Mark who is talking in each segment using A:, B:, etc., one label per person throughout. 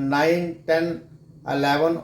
A: 9, 10, 11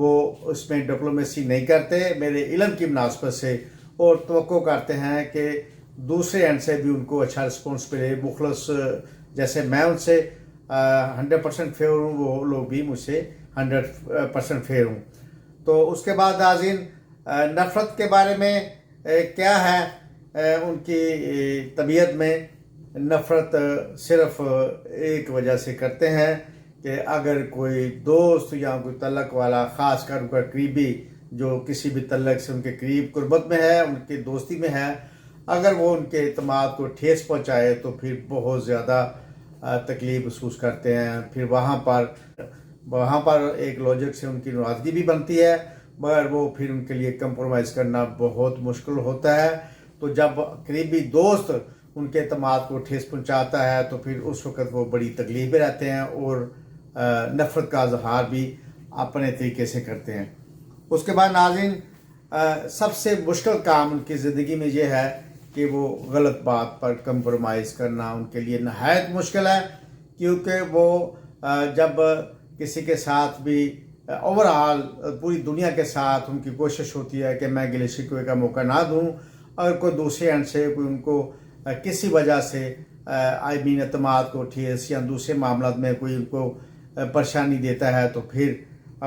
A: وہ اس میں ڈپلومیسی نہیں کرتے میرے علم کی مناسبت سے، اور توقع کرتے ہیں کہ دوسرے اینڈ سے بھی ان کو اچھا رسپانس ملے، مخلص جیسے میں ان سے 100% فیور ہوں، وہ لوگ بھی مجھ سے 100% فیور ہوں۔ تو اس کے بعد ناظرین، نفرت کے بارے میں کیا ہے ان کی طبیعت میں؟ نفرت صرف ایک وجہ سے کرتے ہیں کہ اگر کوئی دوست یا کوئی تعلق والا، خاص کر ان کا قریبی جو کسی بھی تعلق سے ان کے قریب قربت میں ہے، ان کی دوستی میں ہے، اگر وہ ان کے اعتماد کو ٹھیس پہنچائے تو پھر بہت زیادہ تکلیف محسوس کرتے ہیں۔ پھر وہاں پر ایک لاجک سے ان کی ناراضگی بھی بنتی ہے، مگر وہ پھر ان کے لیے کمپرومائز کرنا بہت مشکل ہوتا ہے۔ تو جب قریبی دوست ان کے اعتماد کو ٹھیس پہنچاتا ہے تو پھر اس وقت وہ بڑی تکلیف میں رہتے ہیں اور نفرت کا اظہار بھی اپنے طریقے سے کرتے ہیں۔ اس کے بعد ناظرین، سب سے مشکل کام ان کی زندگی میں یہ ہے کہ وہ غلط بات پر کمپرومائز کرنا ان کے لیے نہایت مشکل ہے، کیونکہ وہ جب کسی کے ساتھ بھی اوورآل پوری دنیا کے ساتھ ان کی کوشش ہوتی ہے کہ میں گلے شکوے کا موقع نہ دوں، اگر کوئی دوسرے اینڈ سے کوئی ان کو کسی وجہ سے اعتماد کو ٹھیس یا دوسرے معاملات میں کوئی ان کو پریشانی دیتا ہے تو پھر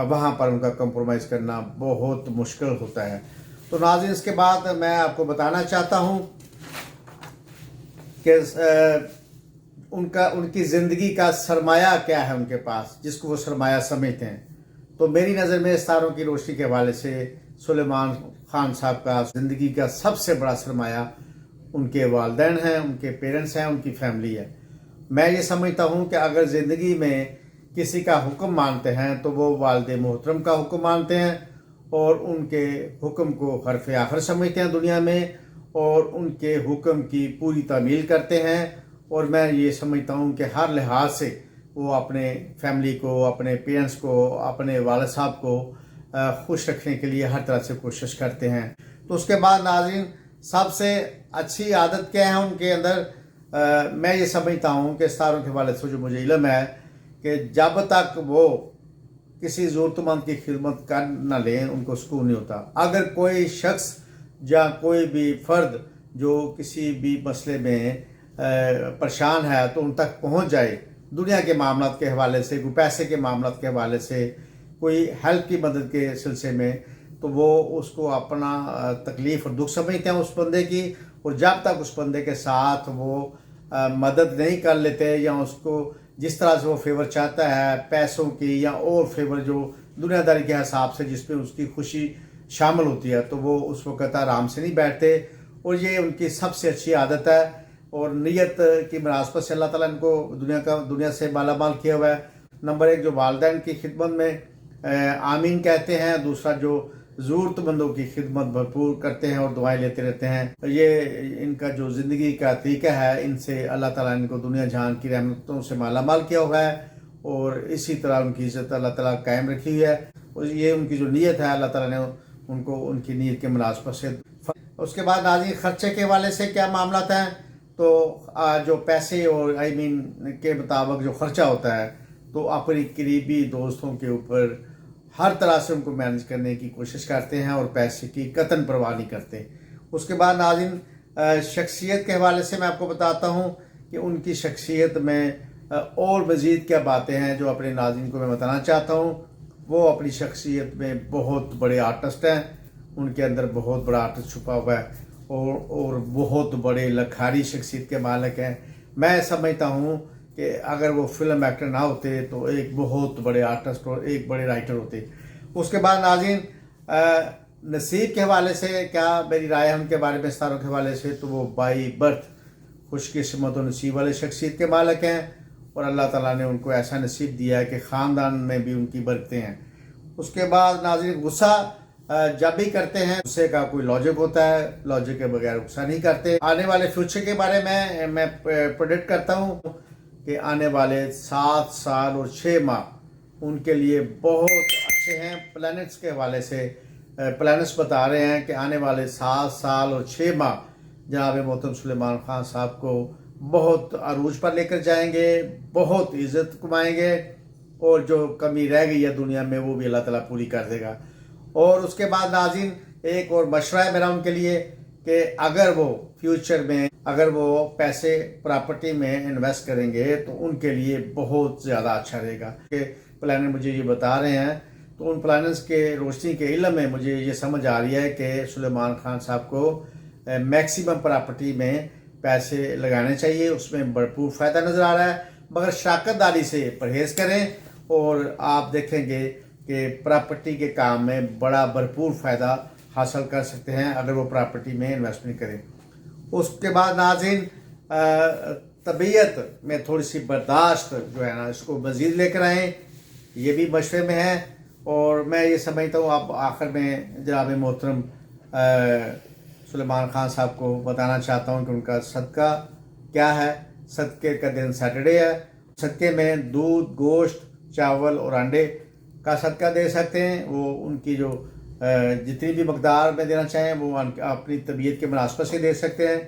A: وہاں پر ان کا کمپرومائز کرنا بہت مشکل ہوتا ہے۔ تو ناظرین، اس کے بعد میں آپ کو بتانا چاہتا ہوں کہ ان کی زندگی کا سرمایہ کیا ہے ان کے پاس، جس کو وہ سرمایہ سمجھتے ہیں۔ تو میری نظر میں ستاروں کی روشنی کے حوالے سے سلیمان خان صاحب کا زندگی کا سب سے بڑا سرمایہ ان کے والدین ہیں، ان کے پیرنٹس ہیں، ان کی فیملی ہے۔ میں یہ سمجھتا ہوں کہ اگر زندگی میں کسی کا حکم مانتے ہیں تو وہ والد محترم کا حکم مانتے ہیں اور ان کے حکم کو حرف آخر سمجھتے ہیں دنیا میں، اور ان کے حکم کی پوری تعمیل کرتے ہیں۔ اور میں یہ سمجھتا ہوں کہ ہر لحاظ سے وہ اپنے فیملی کو، اپنے پیرنٹس کو، اپنے والد صاحب کو خوش رکھنے کے لیے ہر طرح سے کوشش کرتے ہیں۔ تو اس کے بعد ناظرین، سب سے اچھی عادت کیا ہے ان کے اندر؟ میں یہ سمجھتا ہوں کہ ستاروں کے حوالے سے جو مجھے علم ہے کہ جب تک وہ کسی ضرورت مند کی خدمت کر نہ لیں ان کو سکون نہیں ہوتا۔ اگر کوئی شخص یا کوئی بھی فرد جو کسی بھی مسئلے میں پریشان ہے تو ان تک پہنچ جائے، دنیا کے معاملات کے حوالے سے، کوئی پیسے کے معاملات کے حوالے سے، کوئی ہیلپ کی مدد کے سلسلے میں، تو وہ اس کو اپنا تکلیف اور دکھ سمجھتے ہیں اس بندے کی، اور جب تک اس بندے کے ساتھ وہ مدد نہیں کر لیتے یا اس کو جس طرح سے وہ فیور چاہتا ہے، پیسوں کی یا اور فیور جو دنیا داری کے حساب سے جس پہ اس کی خوشی شامل ہوتی ہے، تو وہ اس وقت آرام سے نہیں بیٹھتے۔ اور یہ ان کی سب سے اچھی عادت ہے، اور نیت کی مناسبت سے اللہ تعالیٰ ان کو دنیا سے مالا مال کیا ہوا ہے۔ نمبر ایک، جو والدین کی خدمت میں آمین کہتے ہیں، دوسرا جو ضرورت مندوں کی خدمت بھرپور کرتے ہیں اور دعائیں لیتے رہتے ہیں۔ یہ ان کا جو زندگی کا طریقہ ہے، ان سے اللہ تعالیٰ ان کو دنیا جہان کی رحمتوں سے مالا مال کیا ہوا ہے، اور اسی طرح ان کی عزت اللہ تعالیٰ قائم رکھی ہوئی ہے۔ اور یہ ان کی جو نیت ہے، اللہ تعالیٰ نے ان کو ان کی نیت کے مناسبت سے۔ اس کے بعد ناظرین، خرچے کے حوالے سے کیا معاملات ہیں؟ تو جو پیسے اور کے مطابق جو خرچہ ہوتا ہے، تو اپنی قریبی دوستوں کے اوپر ہر طرح سے ان کو مینج کرنے کی کوشش کرتے ہیں اور پیسے کی قطعاً پرواہ نہیں کرتے۔ اس کے بعد ناظرین، شخصیت کے حوالے سے میں آپ کو بتاتا ہوں کہ ان کی شخصیت میں اور مزید کیا باتیں ہیں جو اپنے ناظرین کو میں بتانا چاہتا ہوں۔ وہ اپنی شخصیت میں بہت بڑے آرٹسٹ ہیں، ان کے اندر بہت بڑا آرٹسٹ چھپا ہوا ہے، اور بہت بڑے لکھاری شخصیت کے مالک ہیں۔ میں سمجھتا ہوں کہ اگر وہ فلم ایکٹر نہ ہوتے تو ایک بہت بڑے آرٹسٹ اور ایک بڑے رائٹر ہوتے۔ اس کے بعد ناظرین، نصیب کے حوالے سے کیا میری رائے ہے ان کے بارے میں ستاروں کے حوالے سے؟ تو وہ بائی برتھ خوش قسمت و نصیب والے شخصیت کے مالک ہیں، اور اللہ تعالیٰ نے ان کو ایسا نصیب دیا ہے کہ خاندان میں بھی ان کی برکتیں ہیں۔ اس کے بعد ناظرین، غصہ جب بھی کرتے ہیں، غصے کا کوئی لاجک ہوتا ہے، لاجک کے بغیر غصہ نہیں کرتے۔ آنے والے فیوچر کے بارے میں پریڈکٹ کرتا ہوں کہ آنے والے 7 سال اور 6 ماہ ان کے لیے بہت اچھے ہیں۔ پلانٹس کے حوالے سے پلانٹس بتا رہے ہیں کہ آنے والے 7 سال اور 6 ماہ جناب محترم سلیمان خان صاحب کو بہت عروج پر لے کر جائیں گے، بہت عزت کمائیں گے، اور جو کمی رہ گئی ہے دنیا میں وہ بھی اللہ تعالیٰ پوری کر دے گا۔ اور اس کے بعد ناظرین ایک اور مشورہ ہے میرا ان کے لیے کہ اگر وہ فیوچر میں اگر وہ پیسے پراپرٹی میں انویسٹ کریں گے تو ان کے لیے بہت زیادہ اچھا رہے گا کہ پلانر مجھے یہ بتا رہے ہیں، تو ان پلانرز کے روشنی کے علم میں مجھے یہ سمجھ آ رہی ہے کہ سلیمان خان صاحب کو میکسیمم پراپرٹی میں پیسے لگانے چاہیے، اس میں بھرپور فائدہ نظر آ رہا ہے، مگر شراکت داری سے پرہیز کریں اور آپ دیکھیں گے کہ پراپرٹی کے کام میں بڑا بھرپور فائدہ حاصل کر سکتے ہیں اگر وہ پراپرٹی میں انویسٹمنٹ کریں۔ اس کے بعد ناظرین طبیعت میں تھوڑی سی برداشت جو ہے نا اس کو مزید لے کر آئیں، یہ بھی مشورے میں ہے۔ اور میں یہ سمجھتا ہوں آپ آخر میں جناب محترم سلیمان خان صاحب کو بتانا چاہتا ہوں کہ ان کا صدقہ کیا ہے۔ صدقے کا دن سیٹرڈے ہے، صدقے میں دودھ، گوشت، چاول اور انڈے کا صدقہ دے سکتے ہیں۔ وہ ان کی جو جتنی بھی مقدار میں دینا چاہیں وہ اپنی طبیعت کے مناسبت سے دے سکتے ہیں۔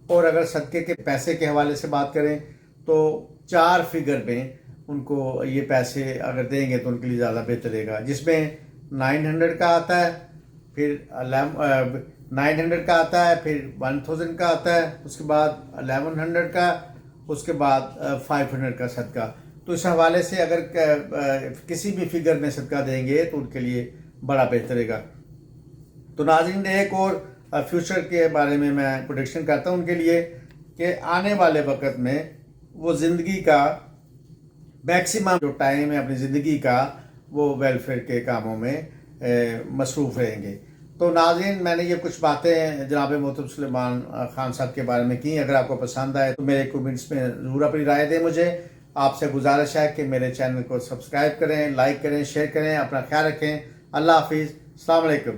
A: اور اگر صدقے کے پیسے کے حوالے سے بات کریں تو 4 فگر میں ان کو یہ پیسے اگر دیں گے تو ان کے لیے زیادہ بہتر رہے گا، جس میں 900 کا آتا ہے، پھر 900 کا آتا ہے، پھر 1000 کا آتا ہے، اس کے بعد 1100 کا، اس کے بعد 500 کا صدقہ۔ تو اس حوالے سے اگر کسی بھی فگر میں صدقہ دیں گے تو ان کے لیے بڑا بہتر رہے گا۔ تو ناظرین ایک اور فیوچر کے بارے میں پروڈکشن کرتا ہوں ان کے لیے کہ آنے والے وقت میں وہ زندگی کا میکسیمم جو ٹائم ہے اپنی زندگی کا وہ ویلفیئر کے کاموں میں مصروف رہیں گے۔ تو ناظرین میں نے یہ کچھ باتیں جناب محترم سلیمان خان صاحب کے بارے میں کی، اگر آپ کو پسند آئے تو میرے کومنٹس میں ضرور اپنی رائے دیں مجھے۔ آپ سے گزارش ہے کہ میرے چینل کو سبسکرائب کریں، لائک کریں، شیئر کریں، اپنا خیال رکھیں۔ اللہ حافظ، السلام علیکم۔